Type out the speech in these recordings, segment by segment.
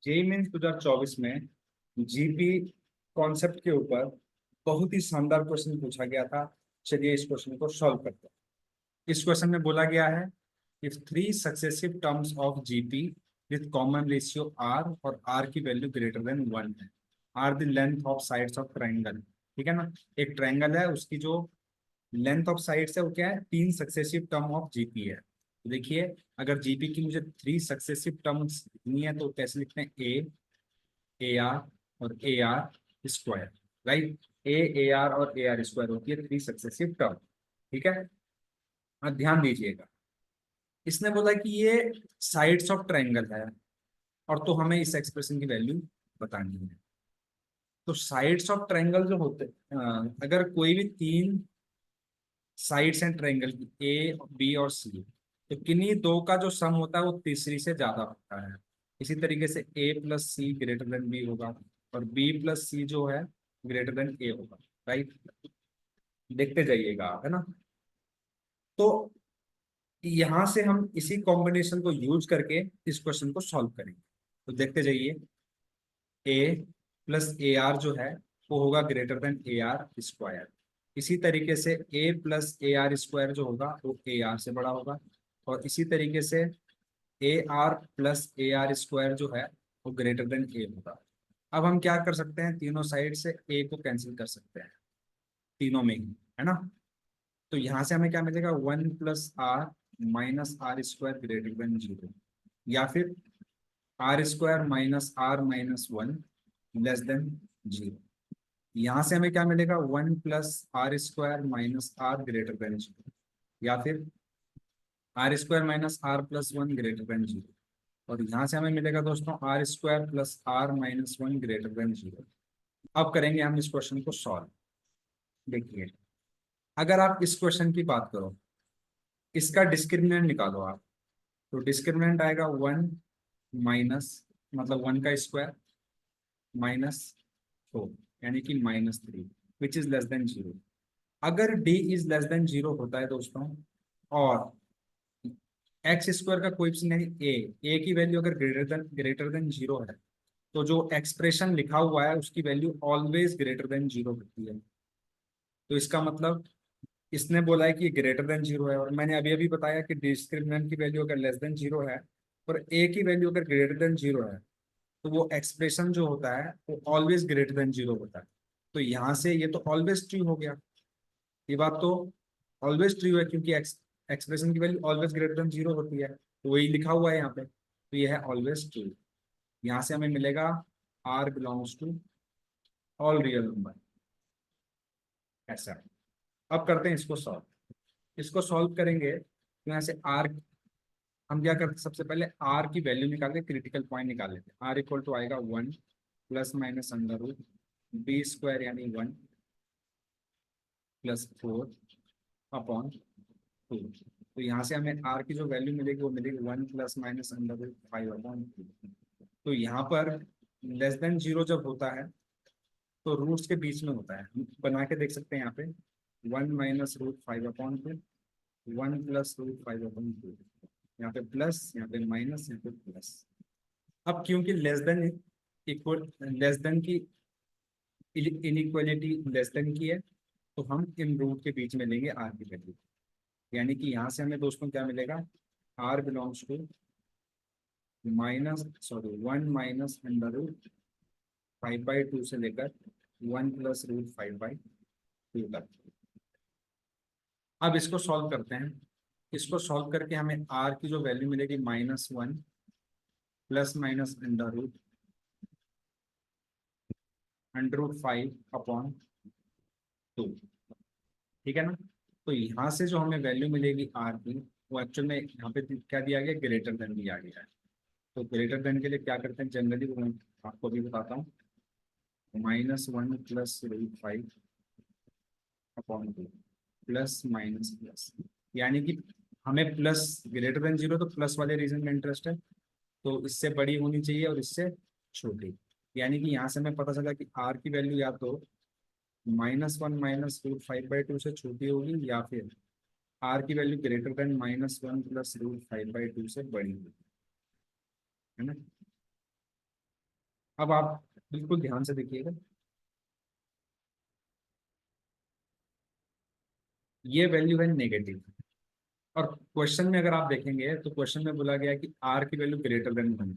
JEE mains 2024 में GP concept के ऊपर बहुत ही शानदार क्वेश्चन पूछा गया था। चलिए इस क्वेश्चन को सॉल्व करते हैं। इस क्वेश्चन में बोला गया है, if three successive terms of GP with common ratio r और आर की वैल्यू ग्रेटर देन 1 है, r the length of sides of triangle. ठीक है ना। एक ट्राइंगल है, उसकी जो लेंथ ऑफ साइड्स है वो क्या है, 3 सक्सेसिव टर्म ऑफ जीपी है। तो देखिए, अगर जीपी की मुझे 3 सक्सेसिव टर्म्स लिखनी है तो कैसे लिखते हैं, ए आर और A R square. Right, A R और ए आर स्क्वायर होती है 3 सक्सेसिव टर्म। ठीक है। अब ध्यान दीजिएगा, इसने बोला कि ये साइड्स ऑफ ट्राइंगल है और तो हमें इस एक्सप्रेशन की वैल्यू बतानी है। तो साइड्स ऑफ ट्राइंगल जो होते अगर कोई भी 3 साइड्स हैं ट्राइंगल की, ए बी और सी, तो किन्हीं दो का जो सम होता है वो तीसरी से ज्यादा होता है। इसी तरीके से ए प्लस सी ग्रेटर देन बी होगा और बी प्लस सी जो है ग्रेटर देन ए होगा। राइट, देखते जाइएगा आप, है ना। तो यहां से हम इसी कॉम्बिनेशन को यूज करके इस क्वेश्चन को सॉल्व करेंगे। तो देखते जाइए, ए प्लस ए आर जो है वो होगा greater than A R square. इसी तरीके से ए प्लस ए आर स्क्वायर जो होगा वो ए आर से बड़ा होगा। और इसी तरीके से A R plus A R square जो है वो ग्रेटर देन ए होगा। अब हम क्या कर सकते हैं, तीनों साइड से ए को कैंसिल कर सकते हैं, तीनों में ही, है ना। तो यहाँ से हमें क्या मिलेगा, 1 + r - r² ग्रेटर देन 0, या फिर r² - r - 1 लेस देन 0। यहाँ से हमें क्या मिलेगा, 1 + r² - r ग्रेटर देन 0, या फिर r² - r+1 ग्रेटर देन 0। और यहाँ से हमें मिलेगा दोस्तों r² + r - 1 ग्रेटर देन 0। अब करेंगे हम इस क्वेश्चन को सॉल्व। देखिए, अगर आप इस क्वेश्चन की बात करो, इसका डिस्क्रिमिनेंट निकालो आप। तो डिस्क्रिमिनेंट आएगा 1 माइनस, मतलब 1 का स्क्वायर -4, यानी कि -3, विच इज लेस देन 0। अगर d इज लेस देन 0 होता है दोस्तों, और एक्स स्क्वायर का कोएफिशिएंट यानी ए की वैल्यू अगर ग्रेटर देन 0 है, तो जो एक्सप्रेशन लिखा हुआ है उसकी वैल्यू ऑलवेज ग्रेटर देन 0 होती है। तो इसका मतलब इसने बोला है कि ग्रेटर देन 0 है, और मैंने अभी अभी बताया कि डिस्क्रिमिनेंट की वैल्यू अगर लेस देन 0 है और ए की वैल्यू अगर ग्रेटर देन 0 है, तो वो एक्सप्रेशन जो होता है वो ऑलवेज ग्रेटर देन 0 होता है। तो यहाँ से ये तो ऑलवेज ट्रू हो गया। ये बात तो ऑलवेज ट्रू है, क्योंकि एक्सप्रेशन की वैल्यू ऑलवेज ग्रेटर देन 0 होती है, तो वही लिखा हुआ है यहाँ पे, तो ये है ऑलवेज ट्रू। यहाँ से हमें मिलेगा r belongs to all real number, ऐसा है। अब करते हैं इसको सॉल्व। इसको सॉल्व करेंगे तो यहाँ से आर, हम क्या करते हैं, सबसे पहले आर की वैल्यू निकाल के क्रिटिकल पॉइंट निकाल लेते हैं। आर इक्वल टू आएगा 1 ± √b² यानी 1 +4/2। तो यहाँ से हमें आर की जो वैल्यू मिलेगी वो मिलेगी 1 ± √5/2। तो यहाँ पर लेस देन 0 जब होता है तो रूट्स के बीच में होता है, हम बना के देख सकते हैं यहाँ पे, 1 - √5/2, 1 + √5/2, यहाँ पे प्लस, यहाँ पे माइनस, यहाँ पे प्लस। अब क्योंकि less than equal, less than की इनइक्वालिटी लेस देन की है, तो हम इन रूट के बीच में लेंगे आर की वैल्यू। यानी कि यहाँ से हमें दोस्तों क्या मिलेगा, r belongs to one minus √5/2 से लेकर 1 + √5/2 तक। अब इसको सॉल्व करते हैं। इसको सॉल्व करके हमें आर की जो वैल्यू मिलेगी -1 ±√5/2। ठीक है ना। तो यहाँ से जो हमें वैल्यू मिलेगी आर की, वो एक्चुअल में यहाँ पे क्या दिया गया, ग्रेटर देन दिया गया है। तो ग्रेटर देन के लिए क्या करते हैं जनरली, वो मैं आपको भी बताता हूँ, -1 + √5/2 प्लस माइनस प्लस, यानी कि हमें प्लस, ग्रेटर देन 0 तो प्लस वाले रीजन में इंटरेस्ट है, तो इससे बड़ी होनी चाहिए और इससे छोटी। यानी कि यहाँ से हमें पता चला कि आर की वैल्यू या तो -1 - √5/2 से छोटी होगी, या फिर आर की वैल्यू ग्रेटर देन -1 + √5/2 से बड़ी होगी, है ना। अब आप बिल्कुल ध्यान से देखिएगा, ये वैल्यू है नेगेटिव। और क्वेश्चन में अगर आप देखेंगे तो क्वेश्चन में बोला गया है कि आर की वैल्यू ग्रेटर देन 1,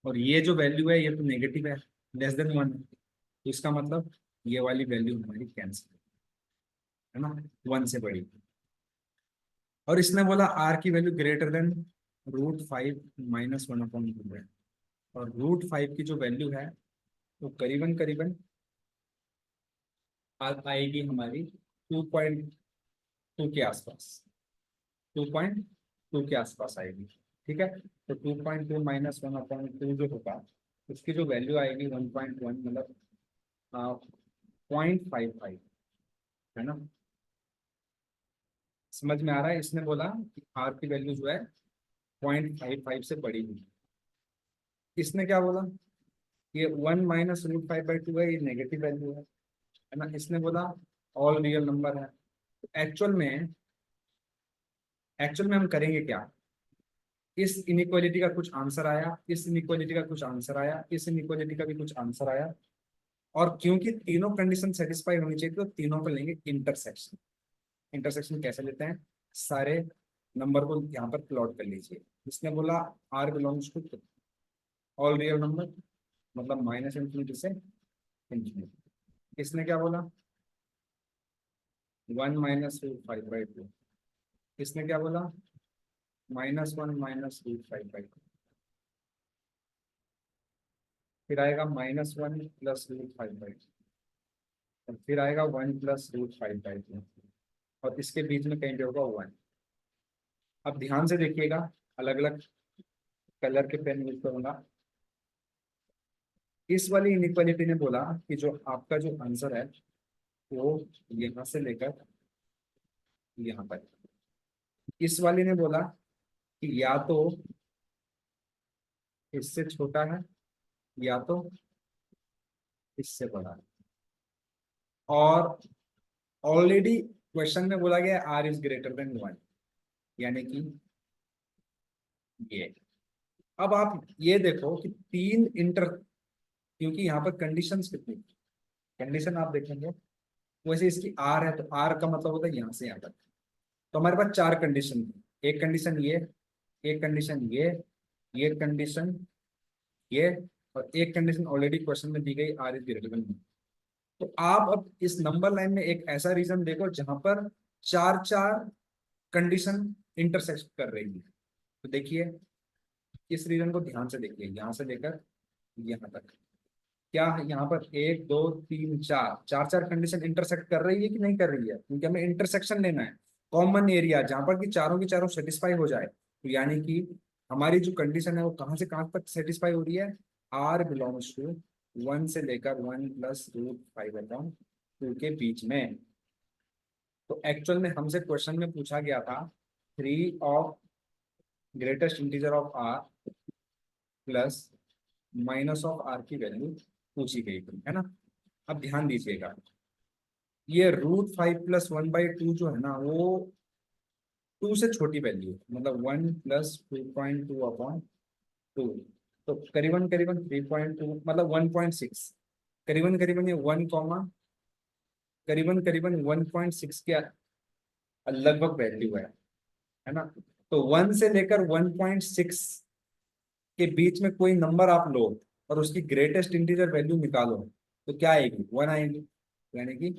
और ये जो वैल्यू है ये तो नेगेटिव है, लेस देन 1 है। तो इसका मतलब ये वाली वैल्यू हमारी कैंसिल है ना, 1 से बड़ी। और इसने बोला आर की वैल्यू ग्रेटर देन √5 -1/2 है, और √5 की जो वैल्यू है वो करीबन करीबन आएगी हमारी 2.2 के आसपास, 2.2 के आसपास आएगी। ठीक है, तो 2.2 -1/2 जो होगा उसकी जो वैल्यू आएगी 1.1, मतलब 0.55 है ना। समझ में आ रहा है, इसने बोला कि आर की वैल्यू जो है 0.55 से बड़ी हुई। इसने क्या बोला, ये 1 -√5/2 है, ये नेगेटिव वैल्यू है ना। इसने बोला ऑल रियल नंबर है। एक्चुअल में हम करेंगे क्या, इस इनइक्वालिटी का कुछ आंसर आया, इस इनइक्वालिटी का कुछ आंसर आया, इस इनइक्वालिटी का भी कुछ आंसर आया, और क्योंकि तीनों कंडीशन सेटिस्फाई होनी चाहिए तो तीनों पे लेंगे इंटरसेक्शन। इंटरसेक्शन कैसे लेते हैं, सारे नंबर को यहाँ पर प्लॉट कर लीजिए। इसने बोला r belongs to all real number, मतलब -∞ से इंफिनिटी। इसने क्या बोला 1 -√5/2। इसने क्या बोला -1 -√5/2। फिर आएगा -1 +√5/2, और फिर आएगा 1 +√5/2, और इसके बीच में कहीं पे होगा 1। अब ध्यान से देखिएगा, अलग अलग कलर के पेन यूज करूंगा। इस वाली इनइक्वालिटी ने बोला कि जो आपका जो आंसर है वो यहाँ से लेकर यहाँ पर। इस वाली ने बोला कि या तो इससे छोटा है या तो इससे बड़ा है, और ऑलरेडी क्वेश्चन में बोला गया आर इज ग्रेटर देन 1, यानी कि ये। अब आप ये देखो कि तीन इंटर, क्योंकि यहाँ पर कंडीशंस कितनी, कंडीशन आप देखेंगे वैसे इसकी आर है, तो आर का मतलब होता है यहाँ से यहाँ तक। तो हमारे पास चार कंडीशन थी, एक कंडीशन ये, एक कंडीशन ये कंडीशन ये, और एक कंडीशन ऑलरेडी क्वेश्चन में दी गई आर इज ग्रेटर देन। तो आप अब इस नंबर लाइन में एक ऐसा रीजन देखो जहां पर चार चार कंडीशन इंटरसेक्ट कर रही है। तो देखिए इस रीजन को ध्यान से देखिए, यहाँ से लेकर यहाँ तक, क्या यहाँ पर एक दो तीन चार, चार चार कंडीशन इंटरसेक्ट कर रही है कि नहीं कर रही है, क्योंकि हमें इंटरसेक्शन लेना है, कॉमन एरिया जहां पर कि चारों की चारों सेटिस्फाई हो जाए। तो यानी कि हमारी जो कंडीशन है वो कहाँ से कहाँ तक सेटिस्फाई हो रही है, आर बिलोंग्स टू 1 से लेकर 1 +√5/2 के बीच में। तो एक्चुअल में हमसे क्वेश्चन में पूछा गया था 3 of greatest integer of r plus minus of r की वैल्यू पूछी गई थी, है ना। अब ध्यान दीजिएगा, ये √5 + 1/2 जो है ना वो 2 से छोटी वैल्यू है, मतलब 1 + 2.2/2, तो करीबन करीबन 3.2 मतलब 1.6, करीबन करीबन ये 1 कॉमा करीबन करीबन 1.6 के लगभग वैल्यू है ना। तो 1 से लेकर 1.6 के बीच में कोई नंबर आप लो और उसकी ग्रेटेस्ट इंटीजर वैल्यू निकालो, तो क्या आएगी 1 आएगी, यानी कि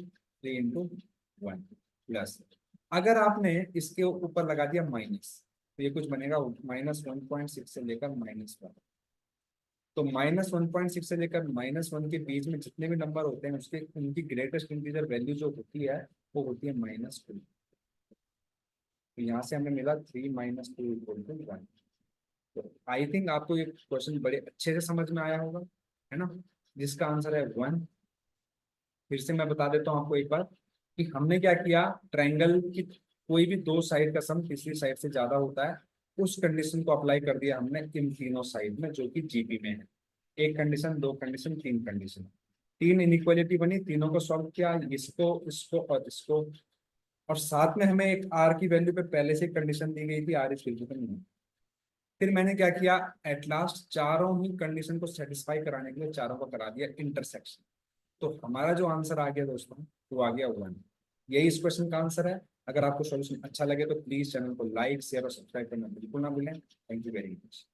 3 × 1 प्लस। अगर आपने इसके ऊपर लगा दिया माइनस, तो ये कुछ बनेगा -1.6 से लेकर -1। तो -1.6 से लेकर -1 के बीच में जितने भी नंबर होते हैं उसके उनकी ग्रेटेस्ट इंटीजर वैल्यू जो होती है वो होती है -2। तो यहाँ से हमें मिला 3 - 2 = 1। तो आई थिंक आपको ये क्वेश्चन बड़े अच्छे से समझ में आया होगा, है ना, जिसका आंसर है 1। फिर से मैं बता देता हूँ आपको एक बार कि हमने क्या किया, ट्रायंगल की कोई भी दो साइड का सम तीसरी साइड से ज्यादा होता है, उस कंडीशन को अप्लाई कर दिया हमने इन तीनों साइड में जो कि जीपी में है। एक कंडीशन, दो कंडीशन, तीन कंडीशन, तीन इनइक्वालिटी बनी, तीनों को सॉल्व किया, इसको इसको और इसको। और साथ में हमें एक आर की वैल्यू पे पहले से कंडीशन दी गई थी, आर इज ग्रेटर देन 1। फिर मैंने क्या किया, एट लास्ट चारों ही कंडीशन को सेटिस्फाई कराने के लिए चारों को करा दिया इंटरसेक्शन। तो हमारा जो आंसर आ गया दोस्तों वो आ गया 1। यही इस क्वेश्चन का आंसर है। अगर आपको सॉल्यूशन अच्छा लगे तो प्लीज चैनल को लाइक शेयर और सब्सक्राइब करना बिल्कुल ना भूलें। Thank you very much.